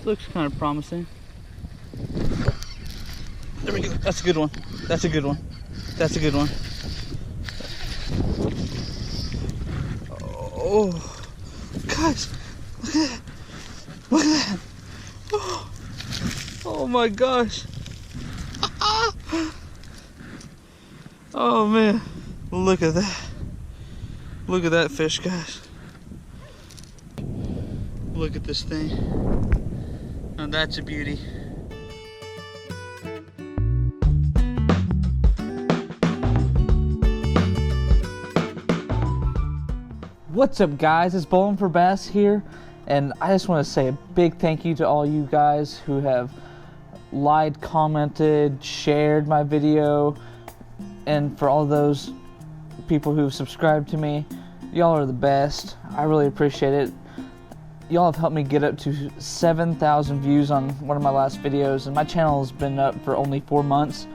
Looks kind of promising. There we go. That's a good one. That's a good one. That's a good one. Oh, guys, look at that. Look at that. Oh my gosh. Oh man, look at that. Look at that fish, guys. Look at this thing. Now that's a beauty. What's up, guys? It's Bowling for Bass here, and I just want to say a big thank you to all you guys who have liked, commented, shared my video, and for all those people who've subscribed to me. Y'all are the best. I really appreciate it. Y'all have helped me get up to 7,000 views on one of my last videos, and my channel has been up for only 4 months,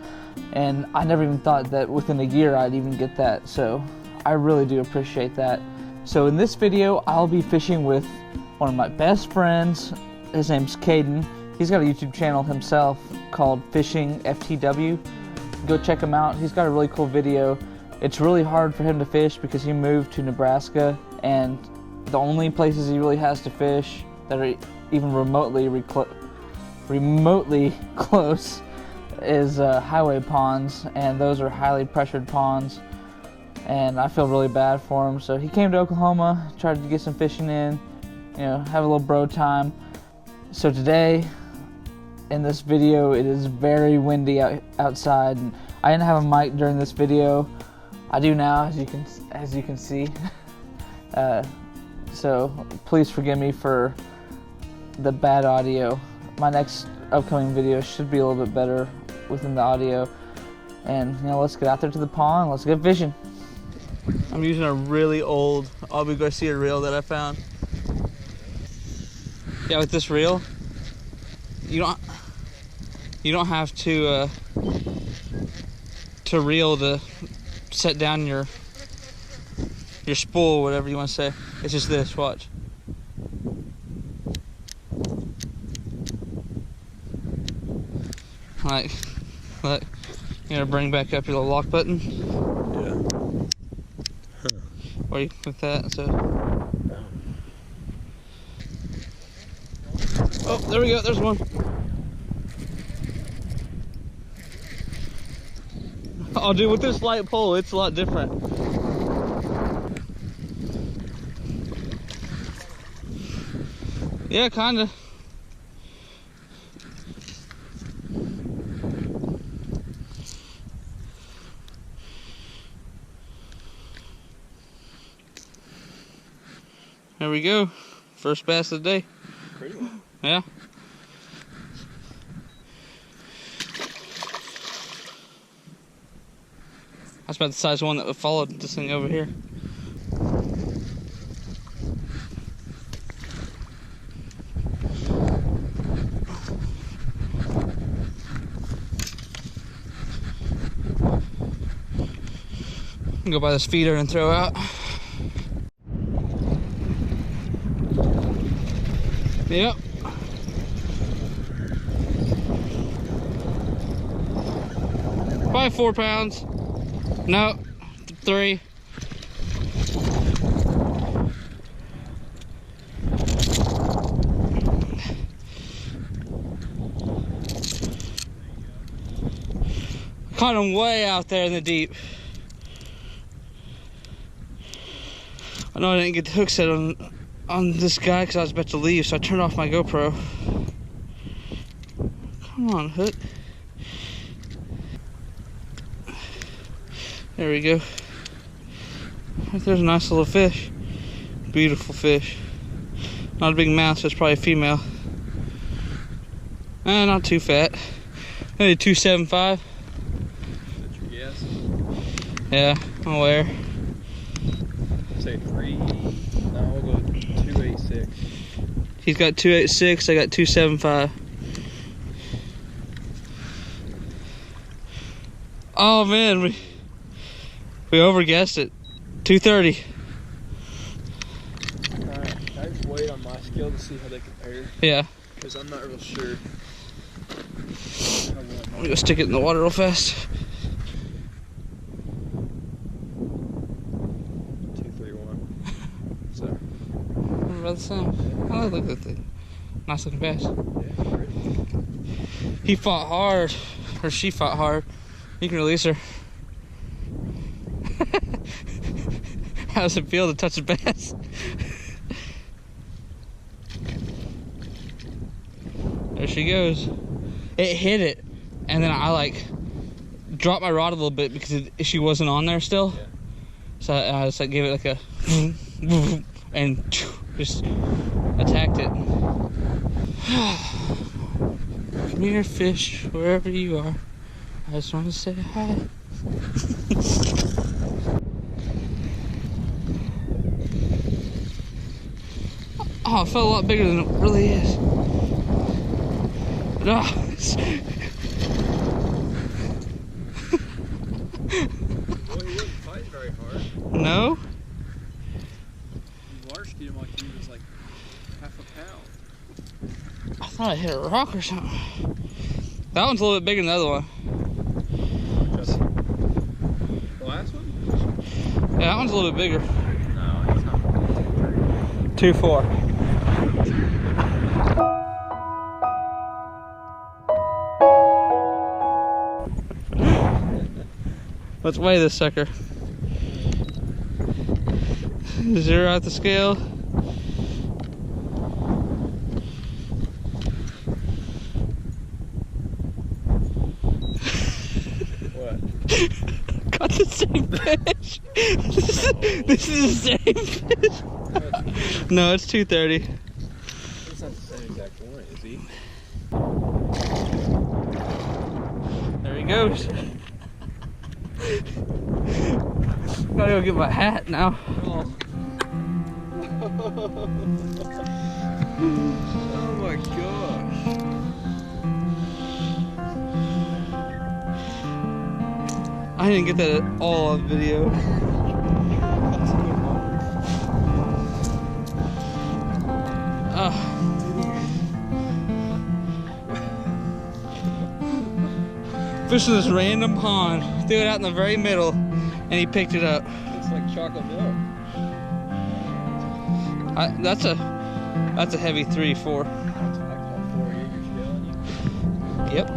and I never even thought that within a year I'd even get that, so I really do appreciate that. So in this video, I'll be fishing with one of my best friends. His name's Caden. He's got a YouTube channel himself called Fishing FTW. Go check him out. He's got a really cool video. It's really hard for him to fish because he moved to Nebraska, and the only places he really has to fish that are even remotely close is highway ponds, and those are highly pressured ponds. And I feel really bad for him. So he came to Oklahoma, tried to get some fishing in, you know, have a little bro time. So today, in this video, it is very windy outside, and I didn't have a mic during this video. I do now, as you can see. So please forgive me for the bad audio. My next upcoming video should be a little bit better within the audio. And you know, let's get out there to the pond. Let's get fishing. I'm using a really old Abu Garcia reel that I found. Yeah, with this reel, you don't have to reel to set down your spool, whatever you want to say. It's just this. Watch. Like, look. You gotta bring back up your little lock button. Yeah. Or you click that, so. Oh, there we go, there's one. Oh, dude, with this light pole, it's a lot different. Yeah, kinda. There we go. First bass of the day. Pretty well. Yeah. That's about the size one that followed this thing over here. Go buy this feeder and throw out. Yep. Probably 4 pounds. No, 3. Caught him way out there in the deep. I know I didn't get the hook set on this guy because I was about to leave, so I turned off my GoPro. Come on, hook. There we go. There's a nice little fish. Beautiful fish. Not a big mouth, so it's probably a female. Not too fat. Maybe 275. That's your guess? Yeah, I'm aware. Say 3. No, we'll go 286. He's got 286, I got 275. Oh man, we overguessed it. 230. Alright, I just wait on my skill to see how they compare. Yeah. because I'm not real sure. I'm gonna go stick it in the water real fast. 231. So. What about the same? Oh, look at that thing. Nice looking bass. Yeah, pretty. He fought hard, or she fought hard. You can release her. How does it feel to touch a bass? There she goes. It hit it, and then I like dropped my rod a little bit because she wasn't on there still. Yeah. So I just like gave it like a and just attacked it. Come here, fish, wherever you are. I just want to say hi. Oh, it felt a lot bigger than it really is. But, Well, he wouldn't fight very hard. no? You water skied him like he was like half a pound. I thought I hit a rock or something. That one's a little bit bigger than the other one. The last one? Yeah, that one's a little bit bigger. No, it's not. 2.4. Let's weigh this sucker. 0 at the scale. What? Got the same fish. This is the same fish. No, it's 230. It's not the same exact one, is he? There he goes. Gotta go get my hat now. Oh. Oh my gosh. I didn't get that at all on video. Fishing this random pond, threw it out in the very middle, and he picked it up. Looks like chocolate milk. That's a heavy 3-4. That's what I call 4 acres yelling you. Yep.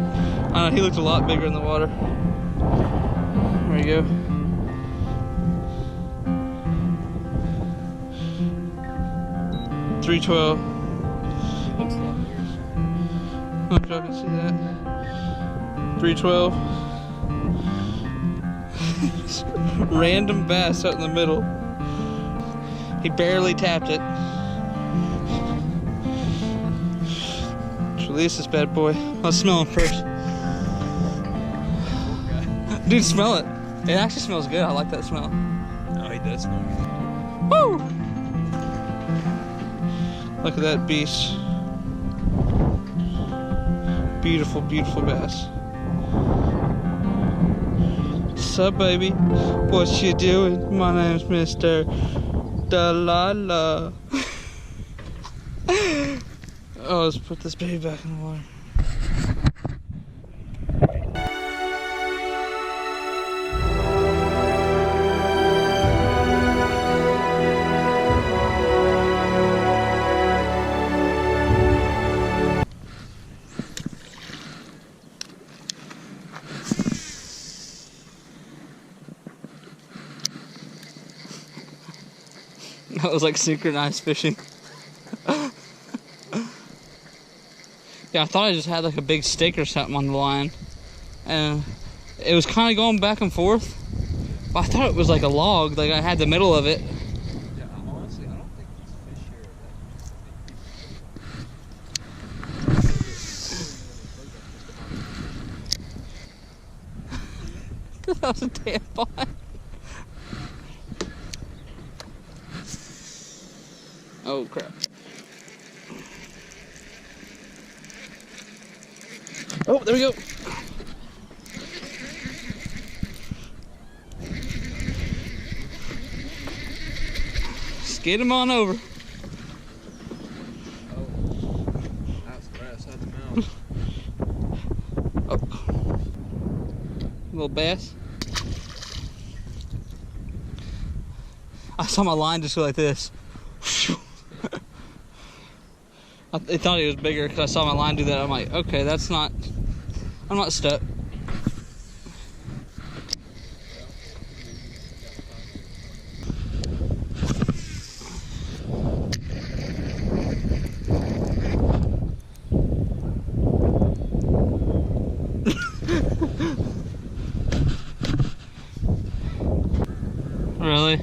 I know, he looked a lot bigger in the water. There you go. $3.12. Looks a lot bigger. I don't know if y'all can see that. $3.12. Random bass out in the middle. He barely tapped it. Let's release this bad boy. Let's smell him first. Dude, smell it. It actually smells good. I like that smell. Oh, he does smell good. Woo! Look at that beast. Beautiful, beautiful bass. Sup, baby? What you doing? My name's Mr. Dalala. Oh, let's put this baby back in the water. That was like synchronized fishing. Yeah, I thought I just had like a big stick or something on the line. And it was kind of going back and forth. But I thought it was like a log, like I had the middle of it. Yeah, honestly, I don't think these fish here. That was a tampon. Oh crap. Oh, there we go. Skid him on over. Oh, that's Little bass. I saw my line just go like this. I thought he was bigger because I saw my line do that. I'm like, okay, that's not, I'm not stuck. Really?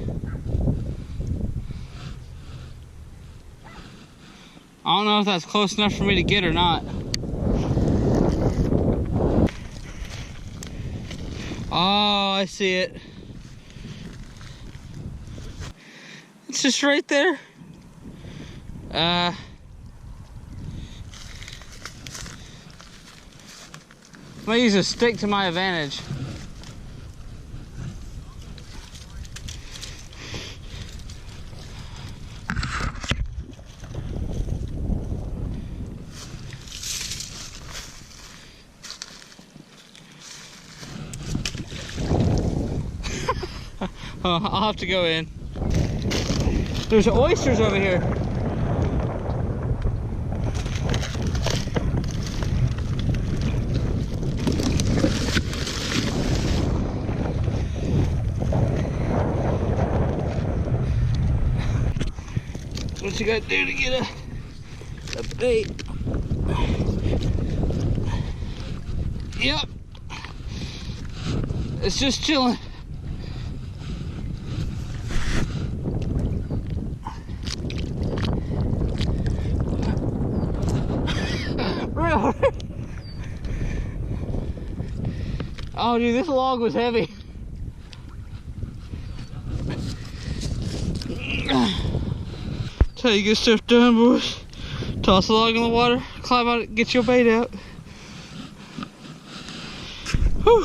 I don't know if that's close enough for me to get or not. Oh, I see it. It's just right there. I'm gonna use a stick to my advantage. I'll have to go in. There's oysters over here. What you gotta do to get a bait? Yep. It's just chilling. Oh, dude, this log was heavy. That's how you get stuff done, boys. Toss the log in the water, climb out, get your bait out. Whew.